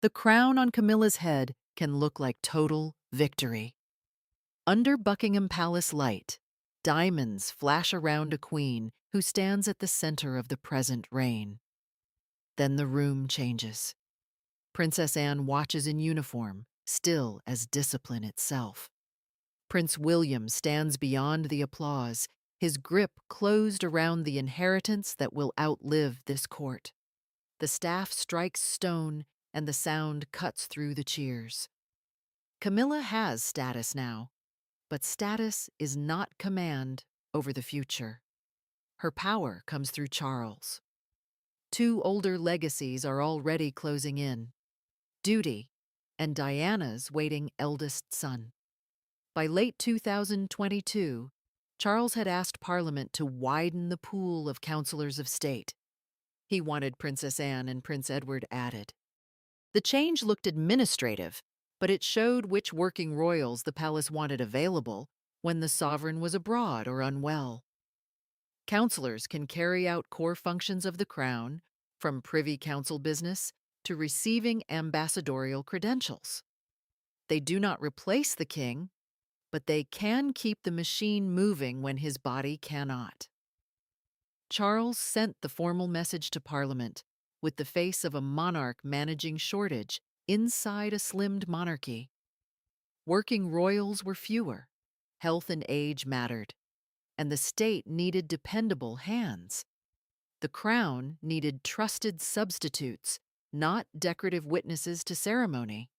The crown on Camilla's head can look like total victory. Under Buckingham Palace light, diamonds flash around a queen who stands at the center of the present reign. Then the room changes. Princess Anne watches in uniform, still as discipline itself. Prince William stands beyond the applause, his grip closed around the inheritance that will outlive this court. The staff strikes stone, and the sound cuts through the cheers. Camilla has status now, but status is not command over the future. Her power comes through Charles. Two older legacies are already closing in: duty and Diana's waiting eldest son. By late 2022, Charles had asked Parliament to widen the pool of counselors of state. He wanted Princess Anne and Prince Edward added. The change looked administrative, but it showed which working royals the palace wanted available when the sovereign was abroad or unwell. Counselors can carry out core functions of the crown, from privy council business to receiving ambassadorial credentials. They do not replace the king, but they can keep the machine moving when his body cannot. Charles sent the formal message to Parliament with the face of a monarch managing shortage inside a slimmed monarchy. Working royals were fewer, health and age mattered, and the state needed dependable hands. The crown needed trusted substitutes, not decorative witnesses to ceremony.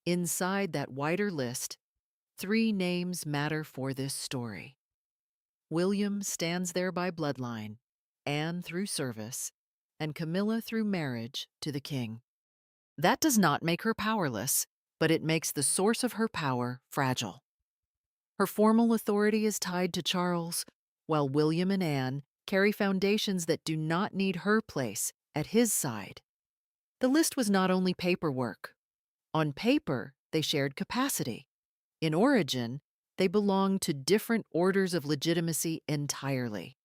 Inside that wider list, 3 names matter for this story. William stands there by bloodline, Anne through service, and Camilla through marriage to the king. That does not make her powerless, but it makes the source of her power fragile. Her formal authority is tied to Charles, while William and Anne carry foundations that do not need her place at his side. The list was not only paperwork. On paper, they shared capacity. In origin, they belonged to different orders of legitimacy entirely.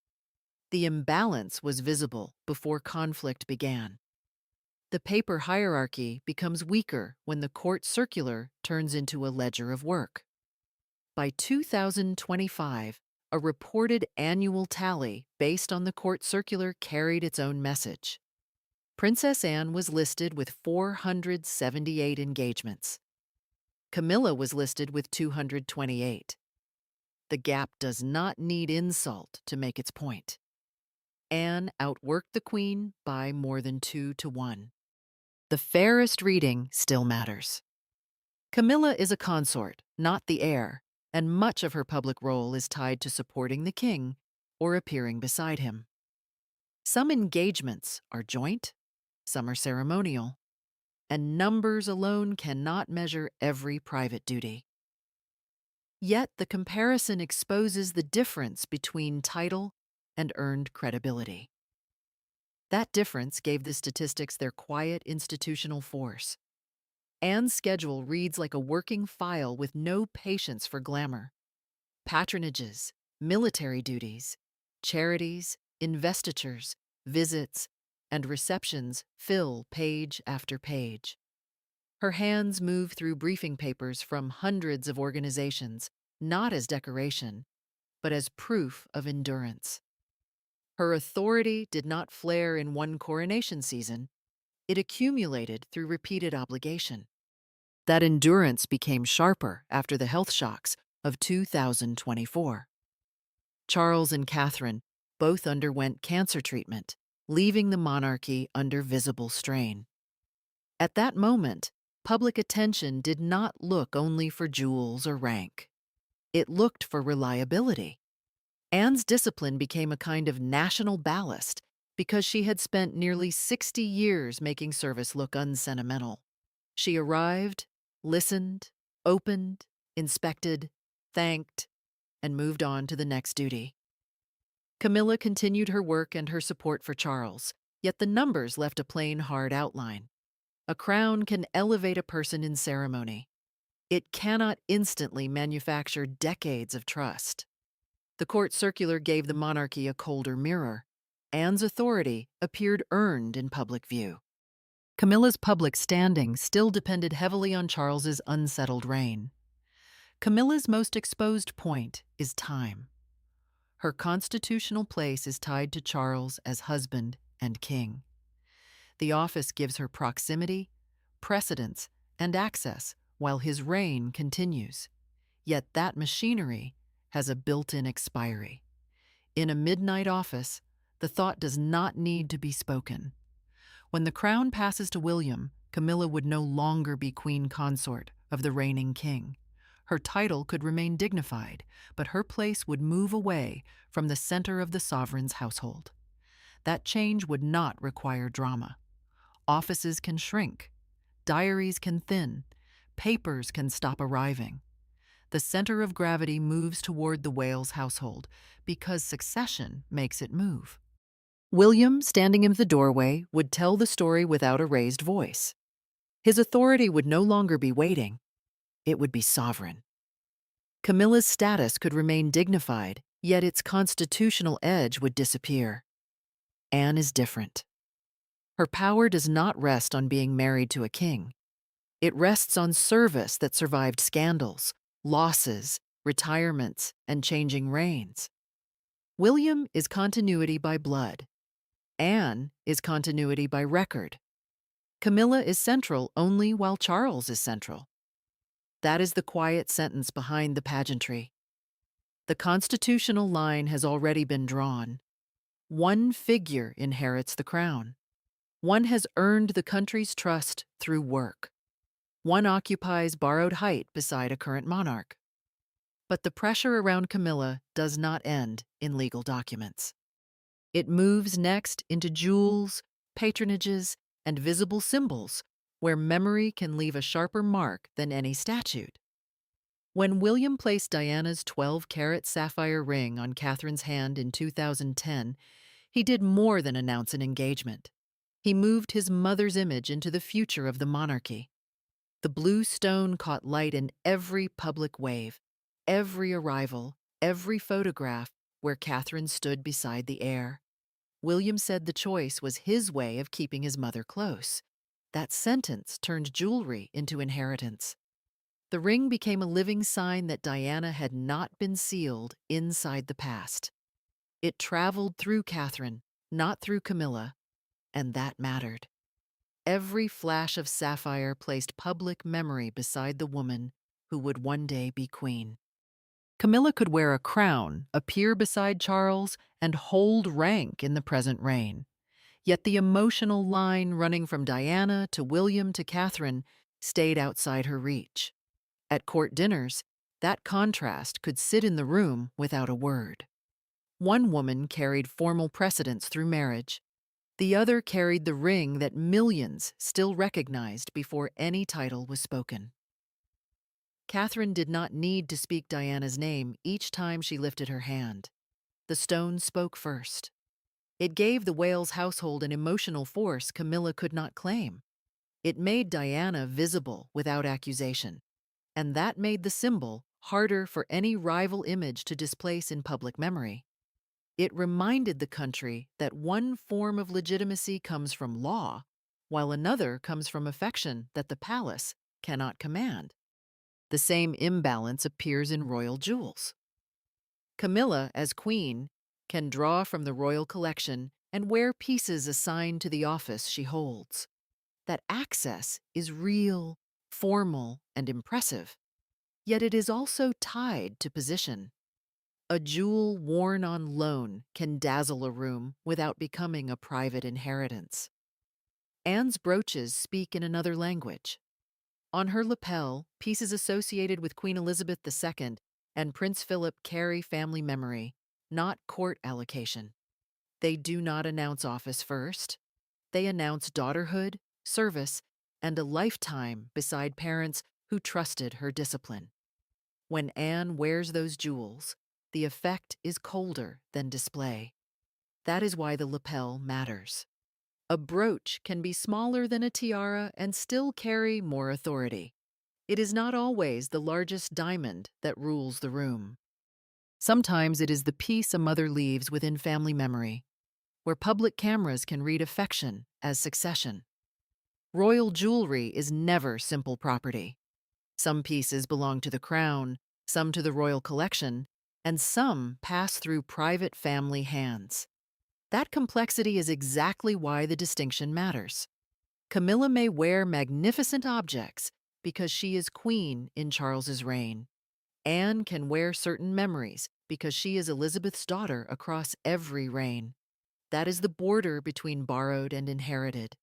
The imbalance was visible before conflict began. The paper hierarchy becomes weaker when the court circular turns into a ledger of work. By 2025, a reported annual tally based on the court circular carried its own message. Princess Anne was listed with 478 engagements. Camilla was listed with 228. The gap does not need insult to make its point. Anne outworked the queen by more than 2 to 1. The fairest reading still matters. Camilla is a consort, not the heir, and much of her public role is tied to supporting the king or appearing beside him. Some engagements are joint, some are ceremonial, and numbers alone cannot measure every private duty. Yet the comparison exposes the difference between title and earned credibility. That difference gave the statistics their quiet institutional force. Anne's schedule reads like a working file with no patience for glamour. Patronages, military duties, charities, investitures, visits, and receptions fill page after page. Her hands move through briefing papers from hundreds of organizations, not as decoration, but as proof of endurance. Her authority did not flare in one coronation season. It accumulated through repeated obligation. That endurance became sharper after the health shocks of 2024. Charles and Catherine both underwent cancer treatment, leaving the monarchy under visible strain. At that moment, public attention did not look only for jewels or rank. It looked for reliability. Anne's discipline became a kind of national ballast because she had spent nearly 60 years making service look unsentimental. She arrived, listened, opened, inspected, thanked, and moved on to the next duty. Camilla continued her work and her support for Charles, yet the numbers left a plain, hard outline. A crown can elevate a person in ceremony. It cannot instantly manufacture decades of trust. The court circular gave the monarchy a colder mirror. Anne's authority appeared earned in public view. Camilla's public standing still depended heavily on Charles's unsettled reign. Camilla's most exposed point is time. Her constitutional place is tied to Charles as husband and king. The office gives her proximity, precedence, and access while his reign continues. Yet that machinery has a built-in expiry. In a midnight office, the thought does not need to be spoken. When the crown passes to William, Camilla would no longer be queen consort of the reigning king. Her title could remain dignified, but her place would move away from the center of the sovereign's household. That change would not require drama. Offices can shrink, diaries can thin, papers can stop arriving. The center of gravity moves toward the Wales household because succession makes it move. William, standing in the doorway, would tell the story without a raised voice. His authority would no longer be waiting, it would be sovereign. Camilla's status could remain dignified, yet its constitutional edge would disappear. Anne is different. Her power does not rest on being married to a king. It rests on service that survived scandals, losses, retirements, and changing reigns. William is continuity by blood. Anne is continuity by record. Camilla is central only while Charles is central. That is the quiet sentence behind the pageantry. The constitutional line has already been drawn. One figure inherits the crown. One has earned the country's trust through work. One occupies borrowed height beside a current monarch. But the pressure around Camilla does not end in legal documents. It moves next into jewels, patronages, and visible symbols where memory can leave a sharper mark than any statute. When William placed Diana's 12-carat sapphire ring on Catherine's hand in 2010, he did more than announce an engagement. He moved his mother's image into the future of the monarchy. The blue stone caught light in every public wave, every arrival, every photograph where Catherine stood beside the heir. William said the choice was his way of keeping his mother close. That sentence turned jewelry into inheritance. The ring became a living sign that Diana had not been sealed inside the past. It traveled through Catherine, not through Camilla, and that mattered. Every flash of sapphire placed public memory beside the woman who would one day be queen. Camilla could wear a crown, appear beside Charles, and hold rank in the present reign. Yet the emotional line running from Diana to William to Catherine stayed outside her reach. At court dinners, that contrast could sit in the room without a word. One woman carried formal precedence through marriage. The other carried the ring that millions still recognized before any title was spoken. Catherine did not need to speak Diana's name each time she lifted her hand. The stone spoke first. It gave the Wales household an emotional force Camilla could not claim. It made Diana visible without accusation, and that made the symbol harder for any rival image to displace in public memory. It reminded the country that one form of legitimacy comes from law, while another comes from affection that the palace cannot command. The same imbalance appears in royal jewels. Camilla, as queen, can draw from the royal collection and wear pieces assigned to the office she holds. That access is real, formal, and impressive, yet it is also tied to position. A jewel worn on loan can dazzle a room without becoming a private inheritance. Anne's brooches speak in another language. On her lapel, pieces associated with Queen Elizabeth II and Prince Philip carry family memory, not court allocation. They do not announce office first. They announce daughterhood, service, and a lifetime beside parents who trusted her discipline. When Anne wears those jewels, the effect is colder than display. That is why the lapel matters. A brooch can be smaller than a tiara and still carry more authority. It is not always the largest diamond that rules the room. Sometimes it is the piece a mother leaves within family memory, where public cameras can read affection as succession. Royal jewelry is never simple property. Some pieces belong to the crown, some to the royal collection, and some pass through private family hands. That complexity is exactly why the distinction matters. Camilla may wear magnificent objects because she is queen in Charles's reign. Anne can wear certain memories because she is Elizabeth's daughter across every reign. That is the border between borrowed and inherited.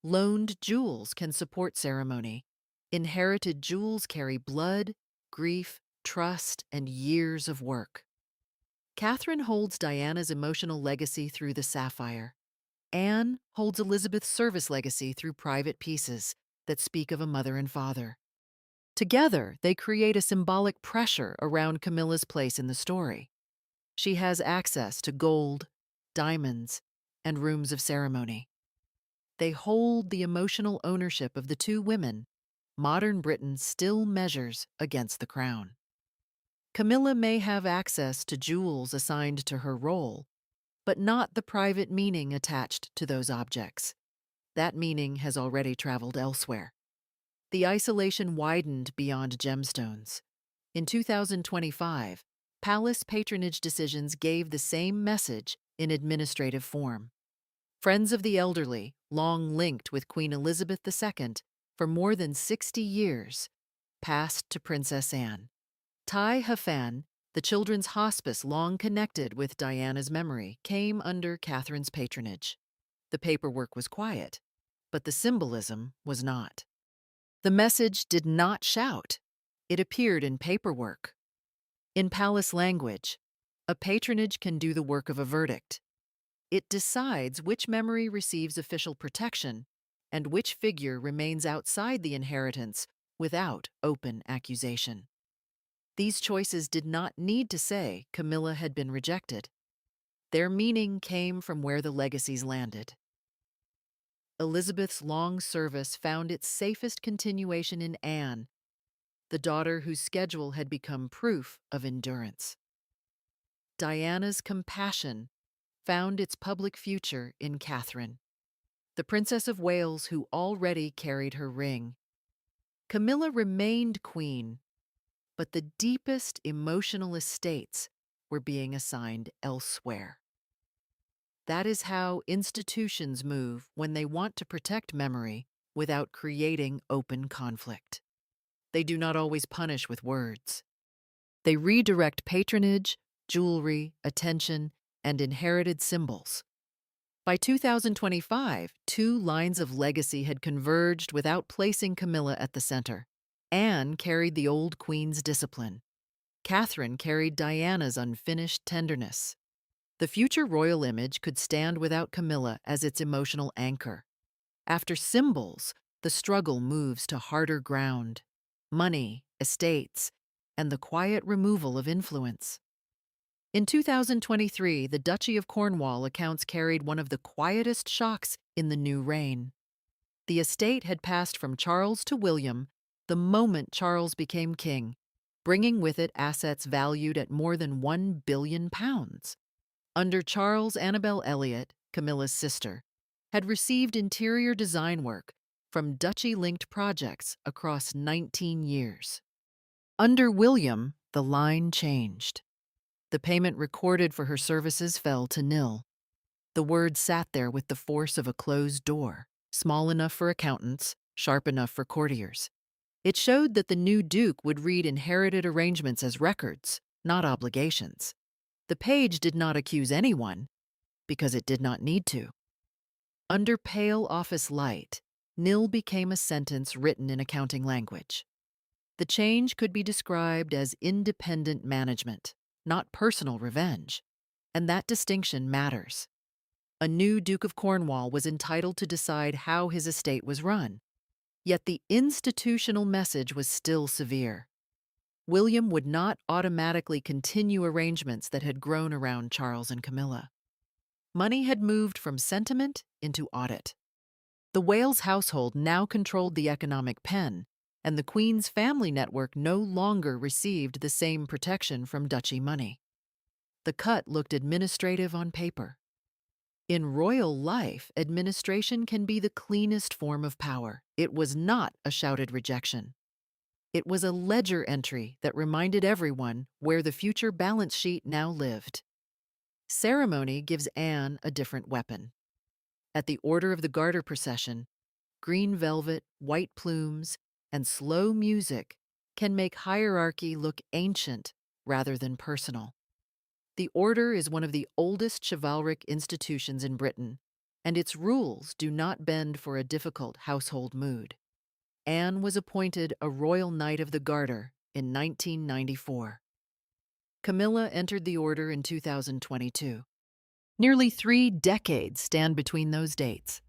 Loaned jewels can support ceremony. Inherited jewels carry blood, grief, trust, and years of work. Catherine holds Diana's emotional legacy through the sapphire. Anne holds Elizabeth's service legacy through private pieces that speak of a mother and father. Together, they create a symbolic pressure around Camilla's place in the story. She has access to gold, diamonds, and rooms of ceremony. They hold the emotional ownership of the two women modern Britain still measures against the crown. Camilla may have access to jewels assigned to her role, but not the private meaning attached to those objects. That meaning has already traveled elsewhere. The isolation widened beyond gemstones. In 2025, palace patronage decisions gave the same message in administrative form. Friends of the elderly, long linked with Queen Elizabeth II for more than 60 years, passed to Princess Anne. Tai Hafan, the children's hospice long connected with Diana's memory, came under Catherine's patronage. The paperwork was quiet, but the symbolism was not. The message did not shout. It appeared in paperwork. In palace language, a patronage can do the work of a verdict. It decides which memory receives official protection and which figure remains outside the inheritance without open accusation. These choices did not need to say Camilla had been rejected. Their meaning came from where the legacies landed. Elizabeth's long service found its safest continuation in Anne, the daughter whose schedule had become proof of endurance. Diana's compassion found its public future in Catherine, the Princess of Wales who already carried her ring. Camilla remained queen, but the deepest emotional estates were being assigned elsewhere. That is how institutions move when they want to protect memory without creating open conflict. They do not always punish with words. They redirect patronage, jewelry, attention, and inherited symbols. By 2025, two lines of legacy had converged without placing Camilla at the center. Anne carried the old queen's discipline. Catherine carried Diana's unfinished tenderness. The future royal image could stand without Camilla as its emotional anchor. After symbols, the struggle moves to harder ground: money, estates, and the quiet removal of influence. In 2023, the Duchy of Cornwall accounts carried one of the quietest shocks in the new reign. The estate had passed from Charles to William the moment Charles became king, bringing with it assets valued at more than £1 billion. Under Charles, Annabel Elliot, Camilla's sister, had received interior design work from duchy-linked projects across 19 years. Under William, the line changed. The payment recorded for her services fell to nil. The word sat there with the force of a closed door, small enough for accountants, sharp enough for courtiers. It showed that the new duke would read inherited arrangements as records, not obligations. The page did not accuse anyone, because it did not need to. Under pale office light, nil became a sentence written in accounting language. The change could be described as independent management, not personal revenge, and that distinction matters. A new Duke of Cornwall was entitled to decide how his estate was run, yet the institutional message was still severe. William would not automatically continue arrangements that had grown around Charles and Camilla. Money had moved from sentiment into audit. The Wales household now controlled the economic pen, and the Queen's family network no longer received the same protection from duchy money. The cut looked administrative on paper. In royal life, administration can be the cleanest form of power. It was not a shouted rejection. It was a ledger entry that reminded everyone where the future balance sheet now lived. Ceremony gives Anne a different weapon. At the Order of the Garter procession, green velvet, white plumes, and slow music can make hierarchy look ancient rather than personal. The order is one of the oldest chivalric institutions in Britain, and its rules do not bend for a difficult household mood. Anne was appointed a Royal Knight of the Garter in 1994. Camilla entered the order in 2022. Nearly 3 decades stand between those dates.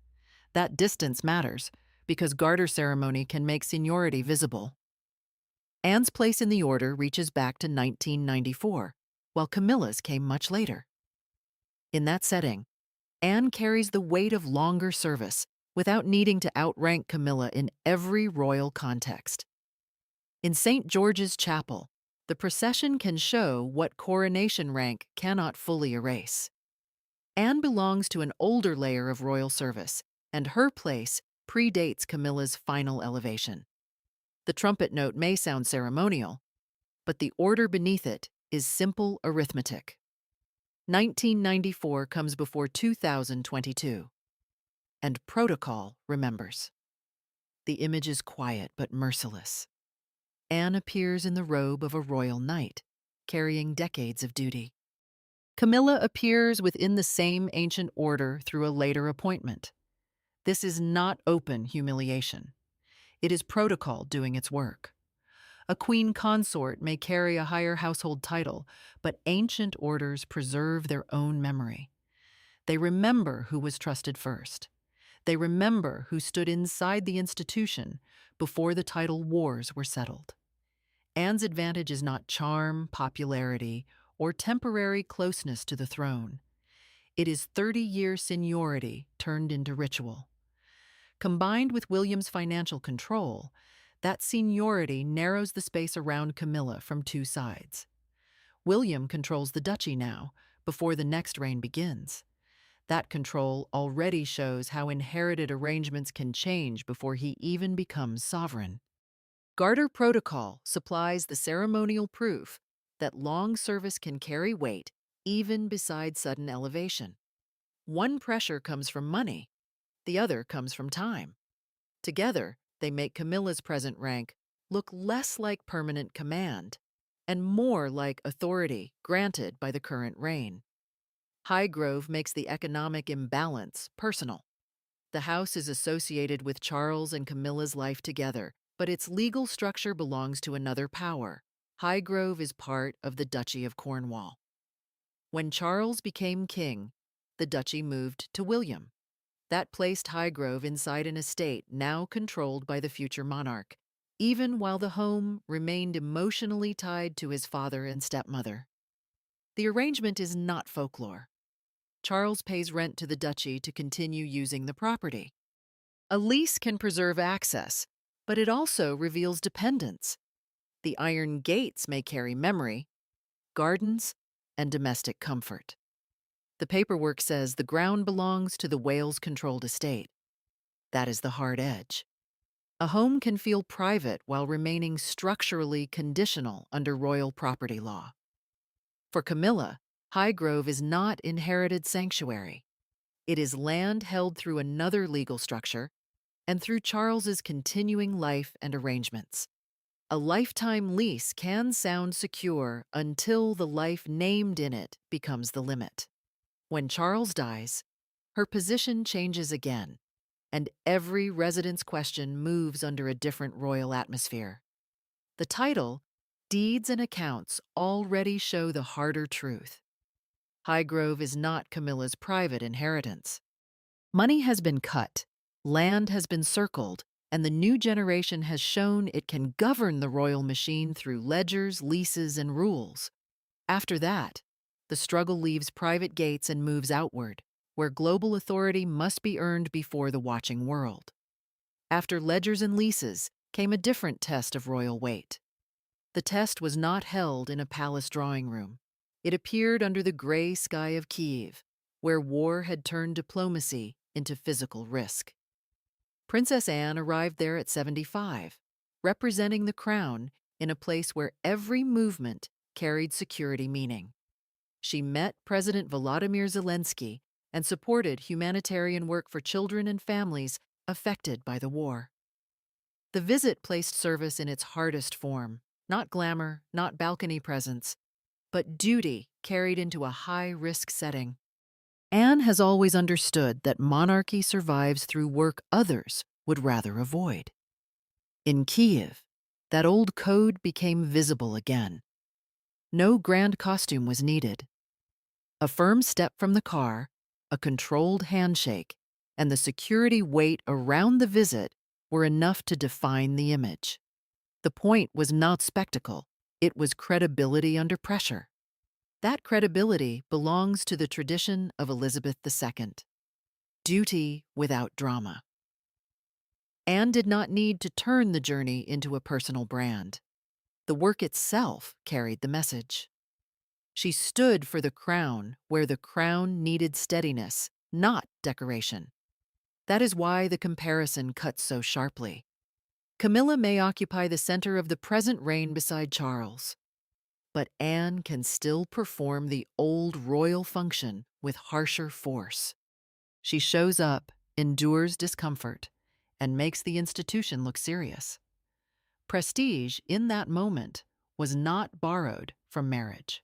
That distance matters because garter ceremony can make seniority visible. Anne's place in the order reaches back to 1994, while Camilla's came much later. In that setting, Anne carries the weight of longer service without needing to outrank Camilla in every royal context. In St. George's Chapel, the procession can show what coronation rank cannot fully erase. Anne belongs to an older layer of royal service, and her place predates Camilla's final elevation. The trumpet note may sound ceremonial, but the order beneath it is simple arithmetic. 1994 comes before 2022, and protocol remembers. The image is quiet but merciless. Anne appears in the robe of a royal knight, carrying decades of duty. Camilla appears within the same ancient order through a later appointment. This is not open humiliation. It is protocol doing its work. A queen consort may carry a higher household title, but ancient orders preserve their own memory. They remember who was trusted first. They remember who stood inside the institution before the title wars were settled. Anne's advantage is not charm, popularity, or temporary closeness to the throne. It is 30-year seniority turned into ritual. Combined with William's financial control, that seniority narrows the space around Camilla from 2 sides. William controls the duchy now, before the next reign begins. That control already shows how inherited arrangements can change before he even becomes sovereign. Garter protocol supplies the ceremonial proof that long service can carry weight even beside sudden elevation. One pressure comes from money, the other comes from time. Together, they make Camilla's present rank look less like permanent command and more like authority granted by the current reign. Highgrove makes the economic imbalance personal. The house is associated with Charles and Camilla's life together, but its legal structure belongs to another power. Highgrove is part of the Duchy of Cornwall. When Charles became king, the duchy moved to William. That placed Highgrove inside an estate now controlled by the future monarch, even while the home remained emotionally tied to his father and stepmother. The arrangement is not folklore. Charles pays rent to the duchy to continue using the property. A lease can preserve access, but it also reveals dependence. The iron gates may carry memory, gardens, and domestic comfort. The paperwork says the ground belongs to the Wales-controlled estate. That is the hard edge. A home can feel private while remaining structurally conditional under royal property law. For Camilla, Highgrove is not inherited sanctuary. It is land held through another legal structure and through Charles's continuing life and arrangements. A lifetime lease can sound secure until the life named in it becomes the limit. When Charles dies, her position changes again, and every residence question moves under a different royal atmosphere. The title, Deeds and Accounts, already show the harder truth. Highgrove is not Camilla's private inheritance. Money has been cut, land has been circled, and the new generation has shown it can govern the royal machine through ledgers, leases, and rules. After that, the struggle leaves private gates and moves outward, where global authority must be earned before the watching world. After ledgers and leases came a different test of royal weight. The test was not held in a palace drawing room. It appeared under the gray sky of Kyiv, where war had turned diplomacy into physical risk. Princess Anne arrived there at 75, representing the crown in a place where every movement carried security meaning. She met President Volodymyr Zelensky and supported humanitarian work for children and families affected by the war. The visit placed service in its hardest form, not glamour, not balcony presence, but duty carried into a high-risk setting. Anne has always understood that monarchy survives through work others would rather avoid. In Kiev, that old code became visible again. No grand costume was needed. A firm step from the car, a controlled handshake, and the security weight around the visit were enough to define the image. The point was not spectacle, it was credibility under pressure. That credibility belongs to the tradition of Elizabeth II. Duty without drama. Anne did not need to turn the journey into a personal brand. The work itself carried the message. She stood for the crown where the crown needed steadiness, not decoration. That is why the comparison cuts so sharply. Camilla may occupy the center of the present reign beside Charles, but Anne can still perform the old royal function with harsher force. She shows up, endures discomfort, and makes the institution look serious. Prestige, in that moment, was not borrowed from marriage.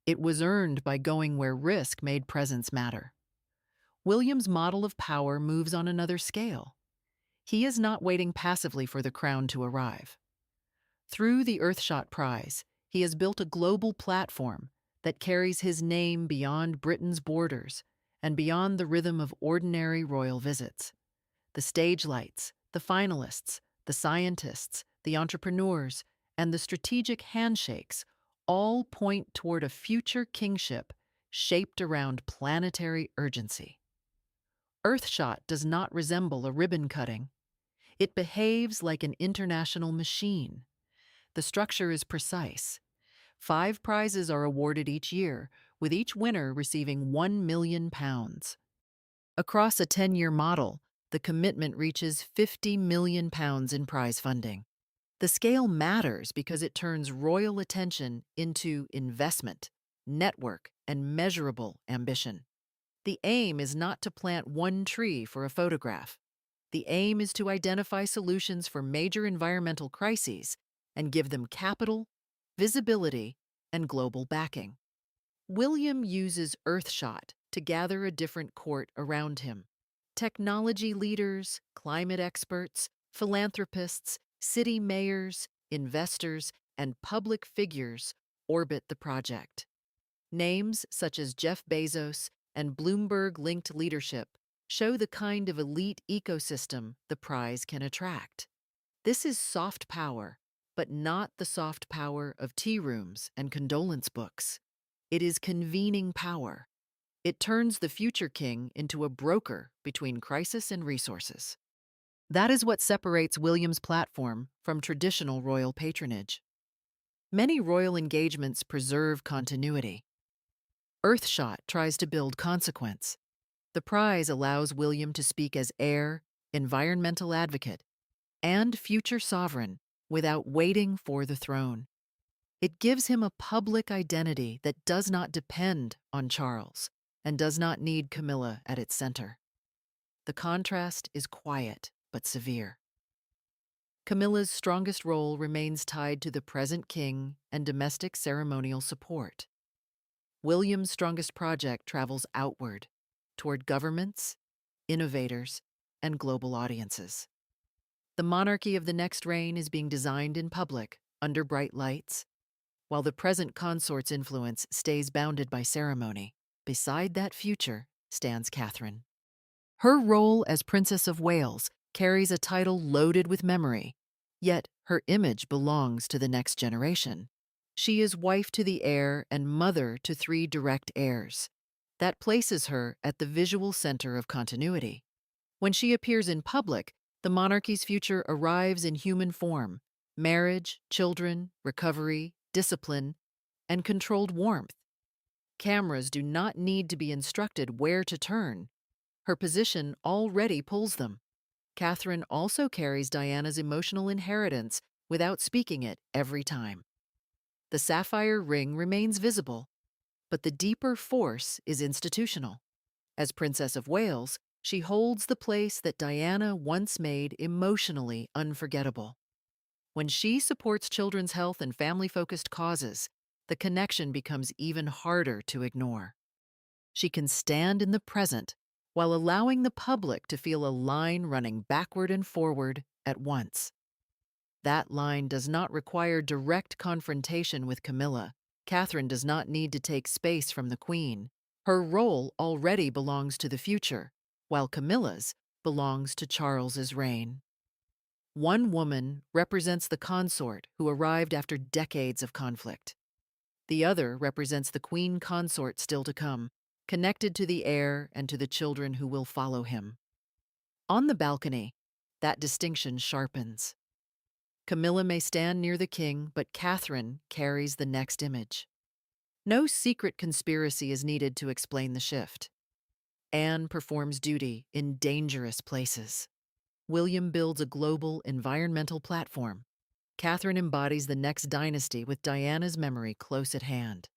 It was earned by going where risk made presence matter. William's model of power moves on another scale. He is not waiting passively for the crown to arrive. Through the Earthshot Prize, he has built a global platform that carries his name beyond Britain's borders and beyond the rhythm of ordinary royal visits. The stage lights, the finalists, the scientists, the entrepreneurs, and the strategic handshakes all point toward a future kingship shaped around planetary urgency. Earthshot does not resemble a ribbon cutting. It behaves like an international machine. The structure is precise. 5 prizes are awarded each year, with each winner receiving £1 million. Across a 10-year model, the commitment reaches £50 million in prize funding. The scale matters because it turns royal attention into investment, network, and measurable ambition. The aim is not to plant one tree for a photograph. The aim is to identify solutions for major environmental crises and give them capital, visibility, and global backing. William uses Earthshot to gather a different court around him. Technology leaders, climate experts, philanthropists, city mayors, investors, and public figures orbit the project. Names such as Jeff Bezos and Bloomberg-linked leadership show the kind of elite ecosystem the prize can attract. This is soft power, but not the soft power of tea rooms and condolence books. It is convening power. It turns the future king into a broker between crisis and resources. That is what separates William's platform from traditional royal patronage. Many royal engagements preserve continuity. Earthshot tries to build consequence. The prize allows William to speak as heir, environmental advocate, and future sovereign without waiting for the throne. It gives him a public identity that does not depend on Charles and does not need Camilla at its center. The contrast is quiet but severe. Camilla's strongest role remains tied to the present king and domestic ceremonial support. William's strongest project travels outward, toward governments, innovators, and global audiences. The monarchy of the next reign is being designed in public, under bright lights, while the present consort's influence stays bounded by ceremony. Beside that future stands Catherine. Her role as Princess of Wales carries a title loaded with memory, yet her image belongs to the next generation. She is wife to the heir and mother to 3 direct heirs. That places her at the visual center of continuity. When she appears in public, the monarchy's future arrives in human form: marriage, children, recovery, discipline, and controlled warmth. Cameras do not need to be instructed where to turn. Her position already pulls them. Catherine also carries Diana's emotional inheritance without speaking it every time. The sapphire ring remains visible, but the deeper force is institutional. As Princess of Wales, she holds the place that Diana once made emotionally unforgettable. When she supports children's health and family-focused causes, the connection becomes even harder to ignore. She can stand in the present while allowing the public to feel a line running backward and forward at once. That line does not require direct confrontation with Camilla. Catherine does not need to take space from the Queen. Her role already belongs to the future, while Camilla's belongs to Charles's reign. One woman represents the consort who arrived after decades of conflict. The other represents the Queen consort still to come, connected to the heir and to the children who will follow him. On the balcony, that distinction sharpens. Camilla may stand near the king, but Catherine carries the next image. No secret conspiracy is needed to explain the shift. Anne performs duty in dangerous places. William builds a global environmental platform. Catherine embodies the next dynasty with Diana's memory close at hand.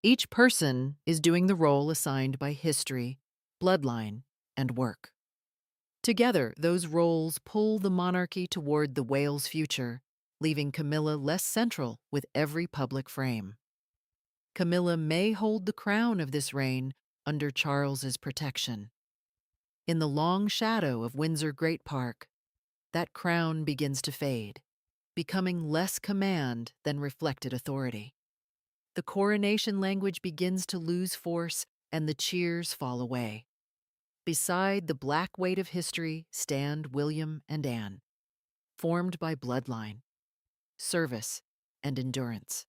Each person is doing the role assigned by history, bloodline, and work. Together, those roles pull the monarchy toward the Wales future, leaving Camilla less central with every public frame. Camilla may hold the crown of this reign under Charles's protection. In the long shadow of Windsor Great Park, that crown begins to fade, becoming less command than reflected authority. The coronation language begins to lose force and the cheers fall away. Beside the black weight of history stand William and Anne, formed by bloodline, service, and endurance.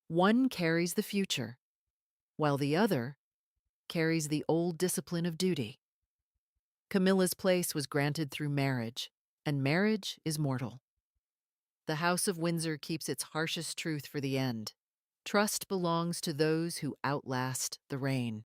One carries the future, while the other carries the old discipline of duty. Camilla's place was granted through marriage, and marriage is mortal. The House of Windsor keeps its harshest truth for the end. Trust belongs to those who outlast the reign.